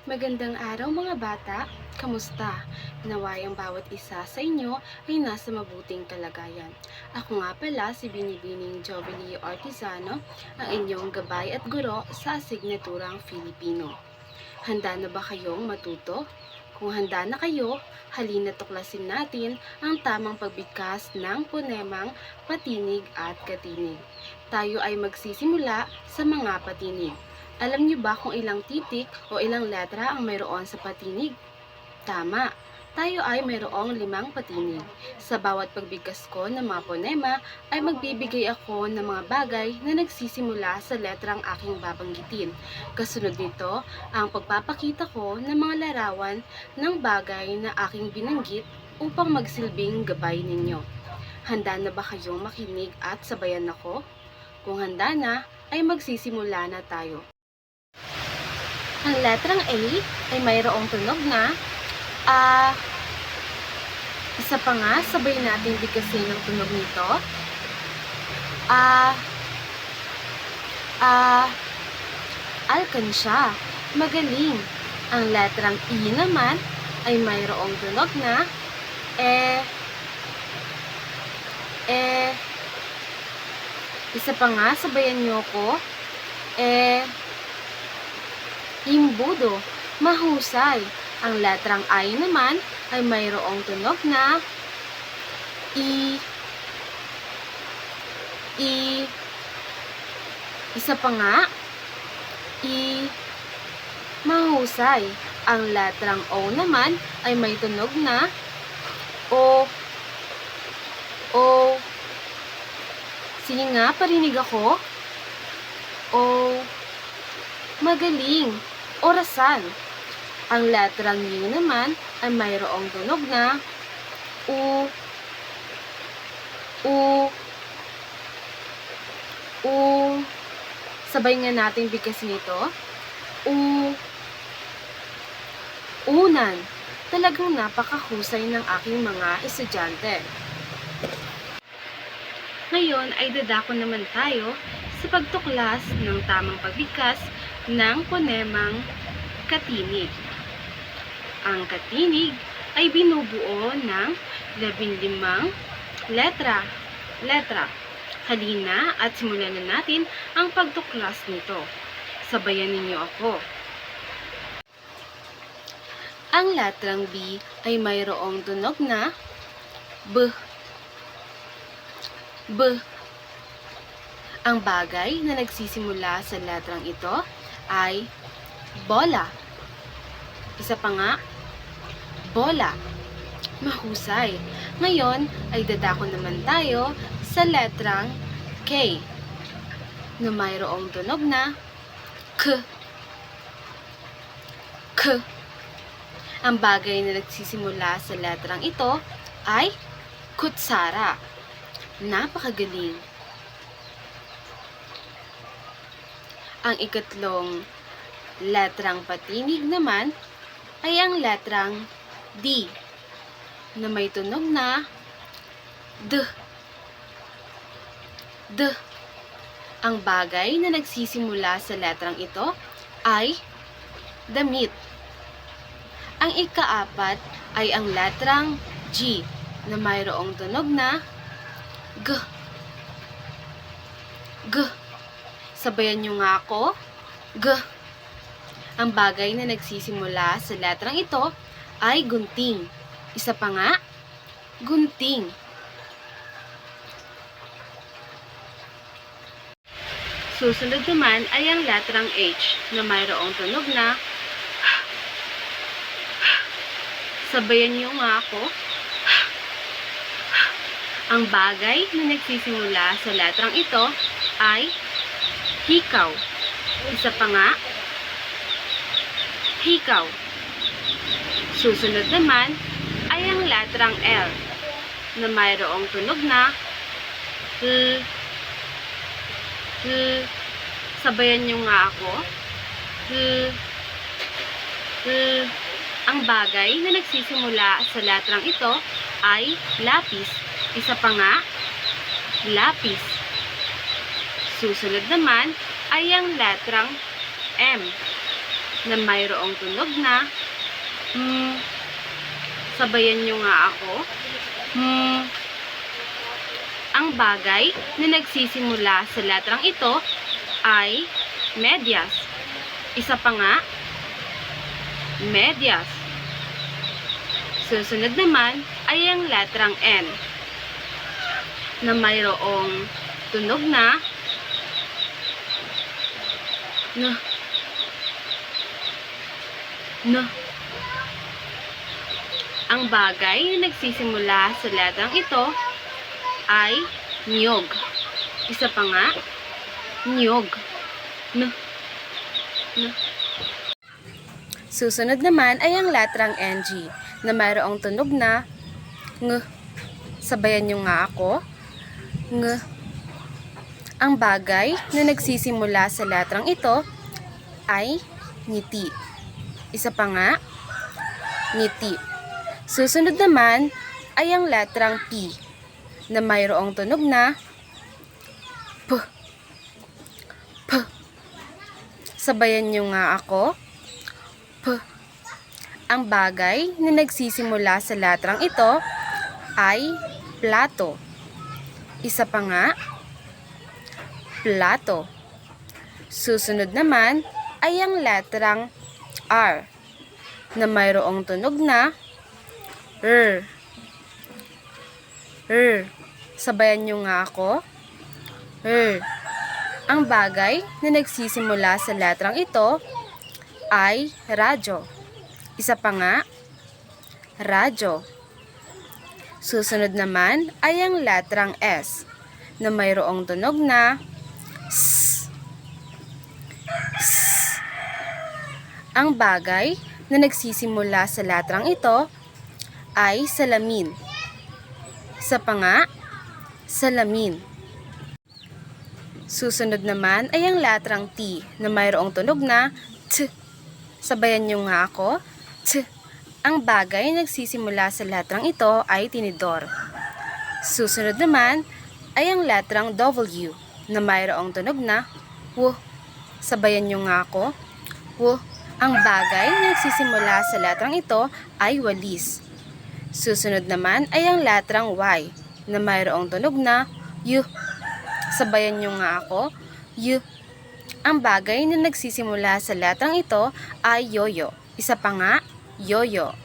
Magandang araw mga bata! Kamusta? Naway ang bawat isa sa inyo ay nasa mabuting kalagayan. Ako nga pala si Binibining Jovelio Artizano, ang inyong gabay at guro sa asignaturang Filipino. Handa na ba kayong matuto? Kung handa na kayo, halina tuklasin natin ang tamang pagbigkas ng ponemang patinig at katinig. Tayo ay magsisimula sa mga patinig. Alam niyo ba kung ilang titik o ilang letra ang mayroon sa patinig? Tama! Tayo ay mayroong 5 patinig. Sa bawat pagbigkas ko ng mga ponema ay magbibigay ako ng mga bagay na nagsisimula sa letrang aking babanggitin. Kasunod nito, ang pagpapakita ko ng mga larawan ng bagay na aking binanggit upang magsilbing gabay ninyo. Handa na ba kayong makinig at sabayan ako? Kung handa na, ay magsisimula na tayo. Ang letrang A ay mayroong tunog na A. Isa pa nga, sabay natin bigkasin ang tunog nito. A. Alkansya. Magaling. Ang letrang E naman ay mayroong tunog na E. Isa pa nga, sabayan niyo ko. Imbudo, mahusay. Ang letrang I naman ay mayroong tunog na I. Isa pa nga, I. Mahusay. Ang letrang O naman ay may tunog na O. Sige nga, parinig ako. O. Magaling. Orasan. Ang letrang U naman ay mayroong tunog na U. Sabay nga natin bigkasin ito. Unan. Talagang napakahusay ng aking mga estudyante. Ngayon ay dadako naman tayo sa pagtuklas ng tamang pagbigkas ng ponemang katinig. Ang katinig ay binubuo ng 15 letra. Halina at simulan na natin ang pagtuklas nito. Sabayan ninyo ako. Ang letrang B ay mayroong tunog na B. Ang bagay na nagsisimula sa letrang ito ay bola. Isa pa nga, bola. Mahusay. Ngayon ay dadako naman tayo sa letrang K na mayroong tunog na K. Ang bagay na nagsisimula sa letrang ito ay kutsara. Napakagaling. Ang ikatlong letrang patinig naman ay ang letrang D na may tunog na D. Ang bagay na nagsisimula sa letrang ito ay damit. Ang ikaapat ay ang letrang G na mayroong tunog na G. Sabayan nyo nga ako. G. Ang bagay na nagsisimula sa letrang ito ay gunting. Isa pa nga, gunting. Susunod naman ay ang letrang H na mayroong tunog na sabayan niyo nga ako. Ang bagay na nagsisimula sa letrang ito ay hikaw. Isa pa nga, hikaw. Susunod naman ay ang letrang L na mayroong tunog na L. Sabayan niyo nga ako. L. Ang bagay na nagsisimula sa letrang ito ay lapis. Isa pa nga, lapis. Susunod naman ay ang letrang M na mayroong tunog na sabayan nyo nga ako. Ang bagay na nagsisimula sa letrang ito ay medyas. Isa pa nga, medyas. Susunod naman ay ang letrang N na mayroong tunog na Ang bagay na nagsisimula sa letrang ito ay niyog. Isa pa nga, niyog. Susunod naman ay ang letrang NG na mayroong tunog na ng. Sabayan nyo nga ako. Ng. Ang bagay na nagsisimula sa letrang ito ay ngiti. Isa pa nga, ngiti. Susunod naman ay ang letrang P na mayroong tunog na P. Sabayan nyo nga ako. P. Ang bagay na nagsisimula sa letrang ito ay plato. Isa pa nga, plato. Susunod naman ay ang letrang R na mayroong tunog na R. Sabayan nyo nga ako. R. Ang bagay na nagsisimula sa letrang ito ay radyo. Isa pa nga, radyo. Susunod naman ay ang letrang S na mayroong tunog na S. Ang bagay na nagsisimula sa letrang ito ay salamin. Isa pa nga, salamin. Susunod naman ay ang letrang T na mayroong tunog na T. Sabayan nyo nga ako. T. Ang bagay na nagsisimula sa letrang ito ay tinidor. Susunod naman ay ang letrang W na mayroong tunog na W. Sabayan nyo nga ako. W. Ang bagay na nagsisimula sa letrang ito ay walis. Susunod naman ay ang letrang Y na mayroong tunog na U. Sabayan nyo nga ako. U. Ang bagay na nagsisimula sa letrang ito ay yoyo. Isa pa nga, yoyo.